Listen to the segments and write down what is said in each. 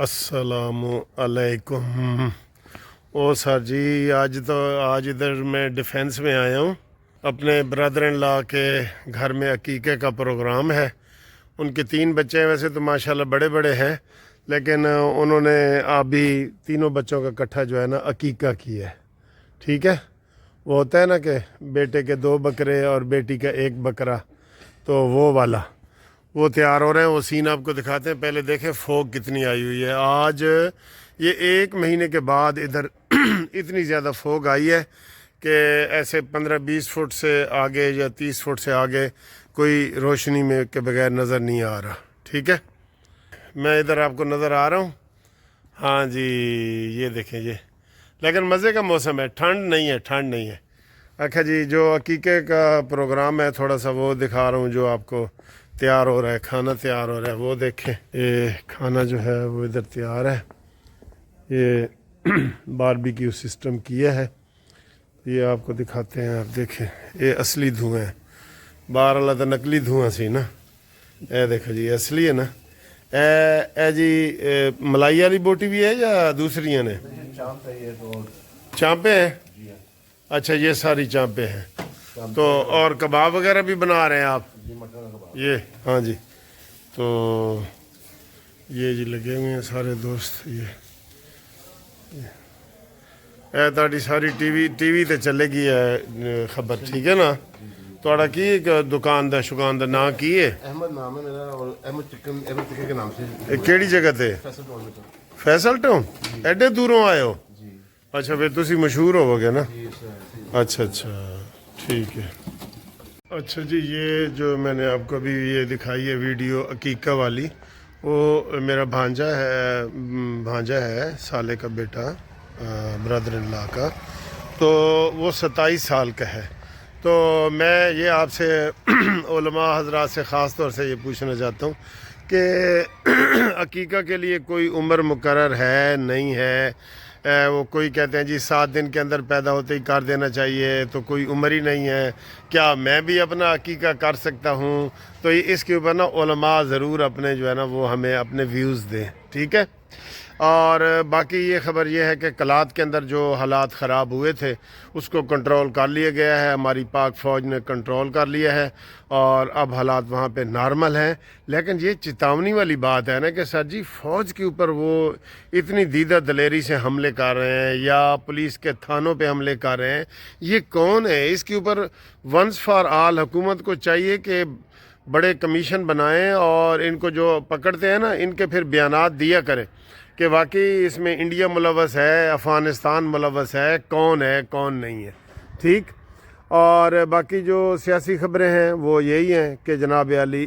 السلام علیکم۔ او سر جی، آج ادھر میں ڈیفینس میں آیا ہوں۔ اپنے برادر ان لا کے گھر میں عقیقے کا پروگرام ہے۔ ان کے 3 بچے ہیں، ویسے تو ماشاءاللہ بڑے بڑے ہیں، لیکن انہوں نے ابھی تینوں بچوں کا اکٹھا جو ہے نا عقیقہ کیا ہے۔ ٹھیک ہے، وہ ہوتا ہے نا کہ بیٹے کے 2 بکرے اور بیٹی کا 1 بکرا، تو وہ والا وہ تیار ہو رہے ہیں۔ وہ سین آپ کو دکھاتے ہیں، پہلے دیکھیں فوگ کتنی آئی ہوئی ہے۔ آج یہ 1 مہینے کے بعد ادھر اتنی زیادہ فوگ آئی ہے کہ ایسے 15-20 فٹ سے آگے یا 30 فٹ سے آگے کوئی روشنی میں کے بغیر نظر نہیں آ رہا۔ ٹھیک ہے، میں ادھر آپ کو نظر آ رہا ہوں۔ ہاں جی، یہ دیکھیں یہ، لیکن مزے کا موسم ہے، ٹھنڈ نہیں ہے۔ اچھا جی، جو عقیقے کا پروگرام ہے تھوڑا سا وہ دکھا رہا ہوں، جو آپ کو تیار ہو رہا ہے، کھانا تیار ہو رہا ہے، وہ دیکھیں۔ یہ کھانا جو ہے وہ ادھر تیار ہے، یہ باربیکیو سسٹم کیا ہے، یہ آپ کو دکھاتے ہیں۔ آپ دیکھیں، یہ اصلی دھواں ہے، باہر اللہ تو نقلی دھواں سی نا، اے دیکھو جی اصلی ہے نا۔ اے جی ملائی والی بوٹی بھی ہے یا دوسریاں نے؟ چانپے ہیں؟ اچھا، یہ ساری چانپے ہیں، تو اور کباب وغیرہ بھی بنا رہے ہیں آپ؟ یہ ہاں جی، تو یہ جی لگے ہوئے ہیں سارے دوست۔ یہ اے تاری ساری ٹی وی تے چلے گی ہے خبر، ٹھیک ہے نا؟ تھوڑا کی دکان دا شکان دا نام کی ہے؟ احمد نام ہے میرا، اور احمد چکن کے نام سے۔ کیڑی جگہ تے؟ فیصل ٹاؤن؟ ایڈے دوروں آئے ہو؟ اچھا، پھر تسی مشہور ہو گے نا؟ اچھا ٹھیک ہے۔ اچھا جی، یہ جو میں نے آپ کو ابھی یہ دکھائی ہے ویڈیو عقیقہ والی، وہ میرا بھانجا ہے سالے کا بیٹا، برادر ان لا کا، تو وہ 27 سال کا ہے۔ تو میں یہ آپ سے علماء حضرات سے خاص طور سے یہ پوچھنا چاہتا ہوں کہ عقیقہ کے لیے کوئی عمر مقرر ہے نہیں ہے؟ وہ کوئی کہتے ہیں جی 7 دن کے اندر پیدا ہوتے ہی کر دینا چاہیے، تو کوئی عمر ہی نہیں ہے، کیا میں بھی اپنا عقیقہ کر سکتا ہوں؟ تو اس کے اوپر نا علماء ضرور اپنے جو ہے نا وہ ہمیں اپنے ویوز دیں، ٹھیک ہے؟ اور باقی یہ خبر یہ ہے کہ کلات کے اندر جو حالات خراب ہوئے تھے اس کو کنٹرول کر لیا گیا ہے، ہماری پاک فوج نے کنٹرول کر لیا ہے، اور اب حالات وہاں پہ نارمل ہیں۔ لیکن یہ چتاونی والی بات ہے نا کہ سر جی فوج کے اوپر وہ اتنی دیدہ دلیری سے حملے کر رہے ہیں یا پولیس کے تھانوں پہ حملے کر رہے ہیں، یہ کون ہے؟ اس کے اوپر ونس فار آل حکومت کو چاہیے کہ بڑے کمیشن بنائیں اور ان کو جو پکڑتے ہیں نا ان کے پھر بیانات دیا کریں کہ واقعی اس میں انڈیا ملوث ہے، افغانستان ملوث ہے، کون نہیں ہے، ٹھیک؟ اور باقی جو سیاسی خبریں ہیں وہ یہی ہیں کہ جناب علی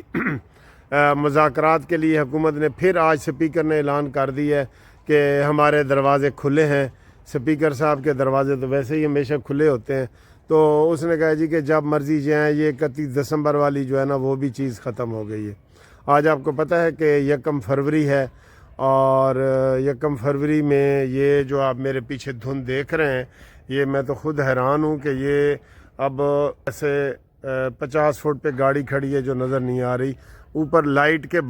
مذاکرات کے لیے حکومت نے پھر آج سپیکر نے اعلان کر دیا ہے کہ ہمارے دروازے کھلے ہیں۔ سپیکر صاحب کے دروازے تو ویسے ہی ہمیشہ کھلے ہوتے ہیں، تو اس نے کہا جی کہ جب مرضی جائیں۔ یہ 31 دسمبر والی جو ہے نا وہ بھی چیز ختم ہو گئی ہے۔ آج آپ کو پتہ ہے کہ 1 فروری ہے، اور 1 فروری میں یہ جو آپ میرے پیچھے دھند دیکھ رہے ہیں، یہ میں تو خود حیران ہوں کہ یہ اب ایسے 50 فٹ پہ گاڑی کھڑی ہے جو نظر نہیں آ رہی، اوپر لائٹ کے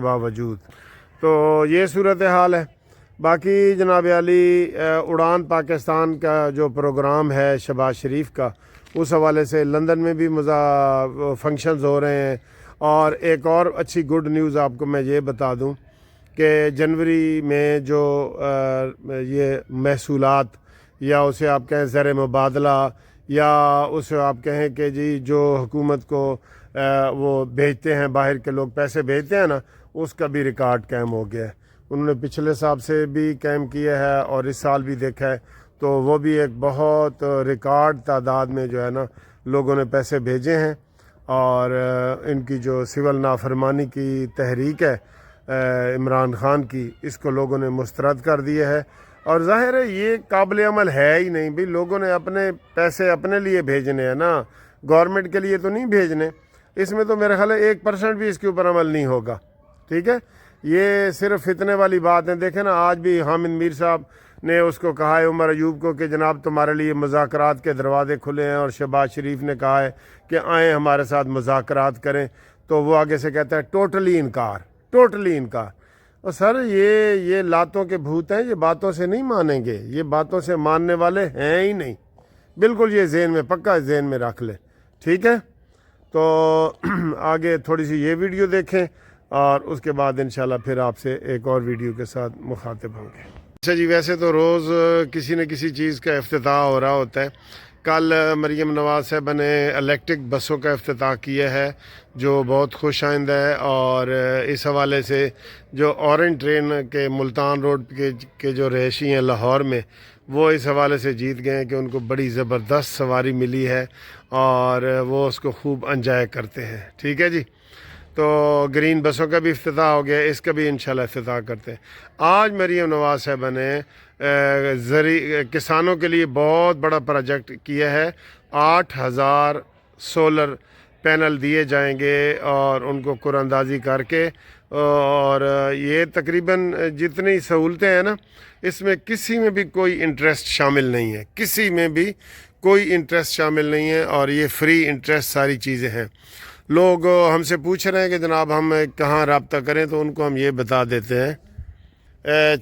باوجود، تو یہ صورتحال ہے۔ باقی جناب علی اڑان پاکستان کا جو پروگرام ہے شہباز شریف کا، اس حوالے سے لندن میں بھی فنکشنز ہو رہے ہیں۔ اور ایک اور اچھی گڈ نیوز آپ کو میں یہ بتا دوں کہ جنوری میں جو یہ محصولات، یا اسے آپ کہیں زر مبادلہ، یا اسے آپ کہیں کہ جی جو حکومت کو وہ بھیجتے ہیں، باہر کے لوگ پیسے بھیجتے ہیں نا، اس کا بھی ریکارڈ قائم ہو گیا ہے۔ انہوں نے پچھلے سال سے بھی قائم کیا ہے اور اس سال بھی دیکھا ہے، تو وہ بھی ایک بہت ریکارڈ تعداد میں جو ہے نا لوگوں نے پیسے بھیجے ہیں، اور ان کی جو سول نافرمانی کی تحریک ہے عمران خان کی، اس کو لوگوں نے مسترد کر دیا ہے۔ اور ظاہر ہے یہ قابل عمل ہے ہی نہیں بھی، لوگوں نے اپنے پیسے اپنے لیے بھیجنے ہیں نا، گورنمنٹ کے لیے تو نہیں بھیجنے۔ اس میں تو میرے خیال ہے 1% بھی اس کے اوپر عمل نہیں ہوگا، ٹھیک ہے؟ یہ صرف فتنے والی بات ہے۔ دیکھیں نا، آج بھی حامد میر صاحب نے اس کو کہا ہے عمر ایوب کو کہ جناب تمہارے لیے مذاکرات کے دروازے کھلے ہیں، اور شہباز شریف نے کہا ہے کہ آئیں ہمارے ساتھ مذاکرات کریں، تو وہ آگے سے کہتا ہے ٹوٹلی انکار۔ اور سر یہ لاتوں کے بھوت ہیں, یہ باتوں سے نہیں مانیں گے, یہ باتوں سے ماننے والے ہیں ہی نہیں, بالکل یہ ذہن میں پکا ذہن میں رکھ لیں, ٹھیک ہے. تو آگے تھوڑی سی یہ ویڈیو دیکھیں اور اس کے بعد انشاءاللہ پھر آپ سے ایک اور ویڈیو کے ساتھ مخاطب ہوں گے. اچھا جی, ویسے تو روز کسی نہ کسی چیز کا افتتاح ہو رہا ہوتا ہے. کل مریم نواز صاحبہ نے الیکٹرک بسوں کا افتتاح کیا ہے جو بہت خوش آئندہ ہے, اور اس حوالے سے جو اورنج ٹرین کے ملتان روڈ کے جو رہائشی ہیں لاہور میں, وہ اس حوالے سے جیت گئے ہیں کہ ان کو بڑی زبردست سواری ملی ہے اور وہ اس کو خوب انجوائے کرتے ہیں. ٹھیک ہے جی, تو گرین بسوں کا بھی افتتاح ہو گیا, اس کا بھی انشاءاللہ افتتاح کرتے ہیں. آج مریم نواز صاحبہ نے کسانوں کے لیے بہت بڑا پروجیکٹ کیا ہے. 8000 سولر پینل دیے جائیں گے اور ان کو قرآن اندازی کر کے, اور یہ تقریباً جتنی سہولتیں ہیں نا, اس میں کسی میں بھی کوئی انٹرسٹ شامل نہیں ہے, کسی میں بھی کوئی انٹرسٹ شامل نہیں ہے, اور یہ فری انٹرسٹ ساری چیزیں ہیں. لوگ ہم سے پوچھ رہے ہیں کہ جناب ہم کہاں رابطہ کریں, تو ان کو ہم یہ بتا دیتے ہیں.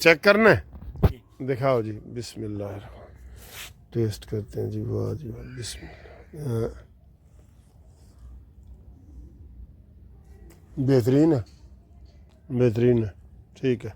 چیک کرنا ہے, دکھاؤ جی. بسم اللہ الرحمن, ٹیسٹ کرتے ہیں جی. واہ جی واہ, بسم اللہ. بہترین ہے, بہترین ہے, ٹھیک ہے.